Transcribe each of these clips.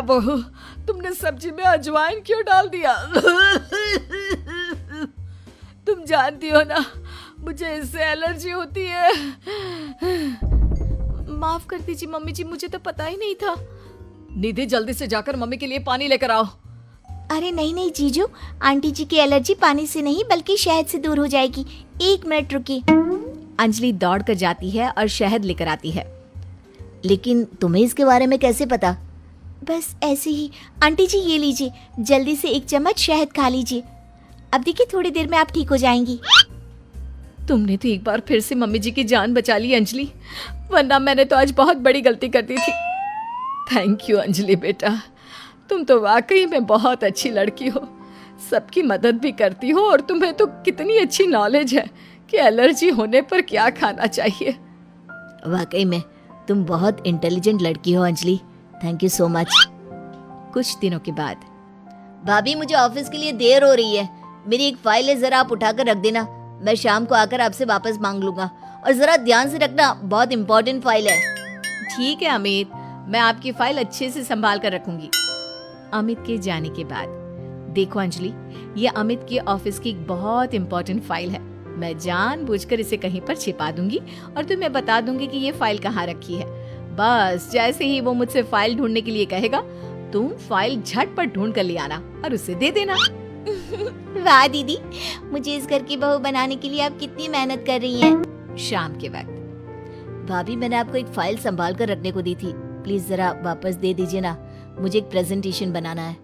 बहू, तुमने सब्जी में अजवाइन क्यों डाल दिया? तुम जानती हो ना, मुझे इससे एलर्जी होती है। माफ कर दीजिए मम्मी जी, मुझे तो पता ही नहीं था। निधि, जल्दी से जाकर मम्मी के लिए पानी लेकर आओ। अरे नहीं नहीं जीजू, आंटी जी की एलर्जी पानी से नहीं बल्कि शहद से दूर हो जाएगी। 1 मिनट रुकिए। अंजलि दौड़ कर जाती है और शहद लेकर आती है। लेकिन तुम्हें इसके बारे में कैसे पता? बस ऐसे ही। आंटी जी ये लीजिए, जल्दी से 1 चम्मच शहद खा लीजिए। अब देखिए थोड़ी देर में आप ठीक हो जाएंगी। तुमने तो एक बार फिर से मम्मी जी की जान बचा ली अंजलि, वरना मैंने तो आज बहुत बड़ी गलती कर दी थी। थैंक यू अंजलि बेटा, तुम तो वाकई में बहुत अच्छी लड़की हो। सबकी मदद भी करती हो और तुम्हें तो कितनी अच्छी नॉलेज है कि एलर्जी होने पर क्या खाना चाहिए। वाकई में तुम बहुत इंटेलिजेंट लड़की हो Anjali. Thank you so much. कुछ दिनों के बाद, भाभी मुझे ऑफिस के लिए देर हो रही है। मेरी एक फाइल है, जरा आप उठाकर रख देना। मैं शाम को आकर आपसे वापस मांग लूंगा। और जरा ध्यान से रखना, बहुत इंपॉर्टेंट फाइल है। ठीक है अमित, मैं आपकी फाइल अच्छे से संभाल कर रखूंगी। अमित के जाने के बाद, देखो अंजलि, ये अमित के ऑफिस की एक बहुत इंपॉर्टेंट फाइल है। मैं जानबूझकर इसे कहीं पर छिपा दूंगी और तुम्हें बता दूंगी कि ये फाइल कहाँ रखी है। बस जैसे ही वो मुझसे फाइल ढूंढने के लिए कहेगा, तुम फाइल झटपट ढूंढ कर ले आना और उसे दे देना। वाह दीदी, मुझे इस घर की बहू बनाने के लिए आप कितनी मेहनत कर रही हैं। शाम के वक्त, भाभी मैंने आपको एक फाइल संभाल कर रखने को दी थी, प्लीज जरा वापस दे दीजिए ना। मुझे एक प्रेजेंटेशन बनाना है।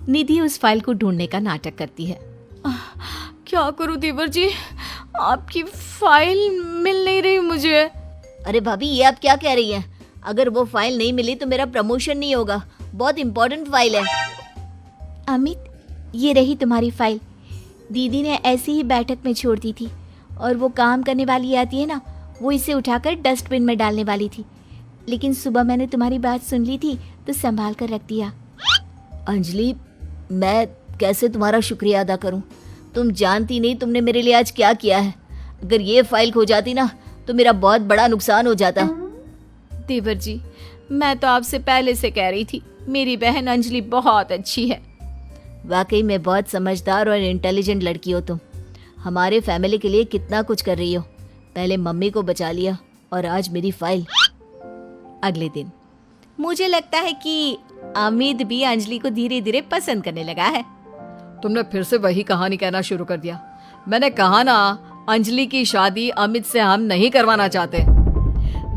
निधि उस फाइल को ढूंढने का नाटक करती है। क्या करूं देवर जी, आपकी फाइल मिल नहीं रही मुझे। अरे भाभी ये आप क्या कह रही हैं? अगर वो फाइल नहीं मिली तो मेरा प्रमोशन नहीं होगा। बहुत इंपॉर्टेंट फाइल है। अमित, ये रही तुम्हारी फाइल। दीदी ने ऐसे ही बैठक में छोड़ दी थी और वो काम करने वाली आती है ना, वो इसे उठाकर डस्टबिन में डालने वाली थी। लेकिन सुबह मैंने तुम्हारी बात सुन ली थी तो संभाल कर रख दिया। अंजलि, मैं कैसे तुम्हारा शुक्रिया अदा करूं? तुम जानती नहीं तुमने मेरे लिए आज क्या किया है। अगर ये फाइल खो जाती ना तो मेरा बहुत बड़ा नुकसान हो जाता। देवर जी, मैं तो आपसे पहले से कह रही थी, मेरी बहन अंजलि बहुत अच्छी है। वाकई में बहुत समझदार और इंटेलिजेंट लड़की हो तुम। हमारे फैमिली के लिए कितना कुछ कर रही हो। पहले मम्मी को बचा लिया और आज मेरी फाइल। अगले दिन, मुझे लगता है कि अमित भी अंजलि को धीरे धीरे पसंद करने लगा है। तुमने फिर से वही कहानी कहना शुरू कर दिया। मैंने कहा ना, अंजलि की शादी अमित से हम नहीं करवाना चाहते।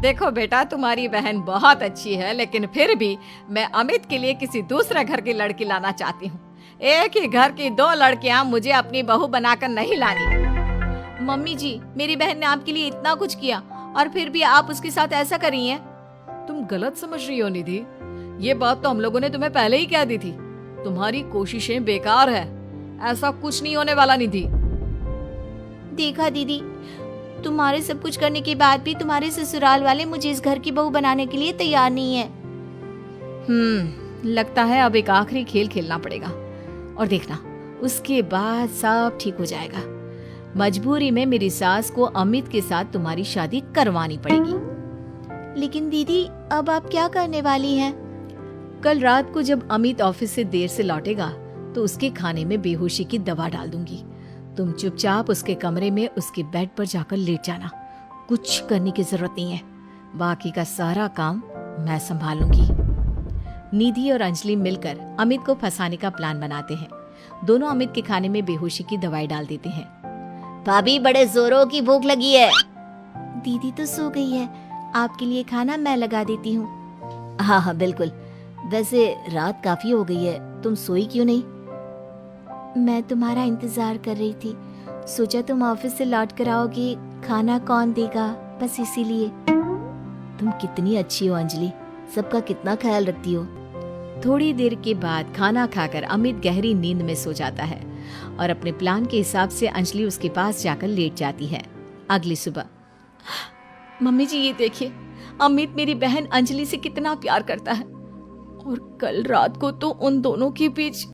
देखो बेटा, तुम्हारी बहन बहुत अच्छी है, लेकिन फिर भी मैं अमित के लिए किसी दूसरे घर की लड़की लाना चाहती हूँ। एक ही घर की 2 लड़कियां मुझे अपनी बहू बनाकर नहीं लानी। मम्मी जी, मेरी बहन ने आपके लिए इतना कुछ किया और फिर भी आप उसके साथ ऐसा कर रही हैं। तुम गलत समझ रही हो निधि। ये बात तो हम लोगों ने तुम्हें पहले ही कह दी थी। तुम्हारी कोशिशें बेकार है। ऐसा कुछ नहीं होने वाला निधि। देखा दीदी, तुम्हारे सब कुछ करने के बाद भी तुम्हारे ससुराल वाले मुझे इस घर की बहू बनाने के लिए तैयार नहीं है। लगता है अब एक आखिरी खेल खेलना पड़ेगा और देखना, उसके बाद सब ठीक हो जाएगा। मजबूरी में मेरी सास को अमित के साथ तुम्हारी शादी करवानी पड़ेगी। लेकिन दीदी, अब आप क्या करने वाली हैं? कल रात को जब अमित ऑफिस से देर से लौटेगा तो उसके खाने में बेहोशी की दवा डाल दूंगी। तुम चुपचाप उसके कमरे में उसके बेड पर जाकर लेट जाना। कुछ करने की जरूरत नहीं है, बाकी का सारा काम मैं संभालूंगी। निधि और अंजलि मिलकर अमित को फंसाने का प्लान बनाते हैं। दोनों अमित के खाने में बेहोशी की दवाई डाल देते हैं। भाभी, बड़े जोरों की भूख लगी है। दीदी तो सो गई है, आपके लिए खाना मैं लगा देती हूँ। हाँ हाँ बिल्कुल। वैसे रात काफी हो गई है, तुम सोई क्यों नहीं? मैं तुम्हारा इंतजार कर रही थी। सोचा तुम ऑफिस से लौट कर आओगी, खाना कौन देगा, बस इसीलिए। तुम कितनी अच्छी हो अंजलि, सबका कितना ख्याल रखती हो। थोड़ी देर के बाद खाना खाकर अमित गहरी नींद में सो जाता है और अपने प्लान के हिसाब से अंजलि उसके पास जाकर लेट जाती है। अगली सुबह, मम्मी जी ये देखिए, अमित मेरी बहन अंजलि से कितना प्यार करता है और कल रात को तो उन दोनों के बीच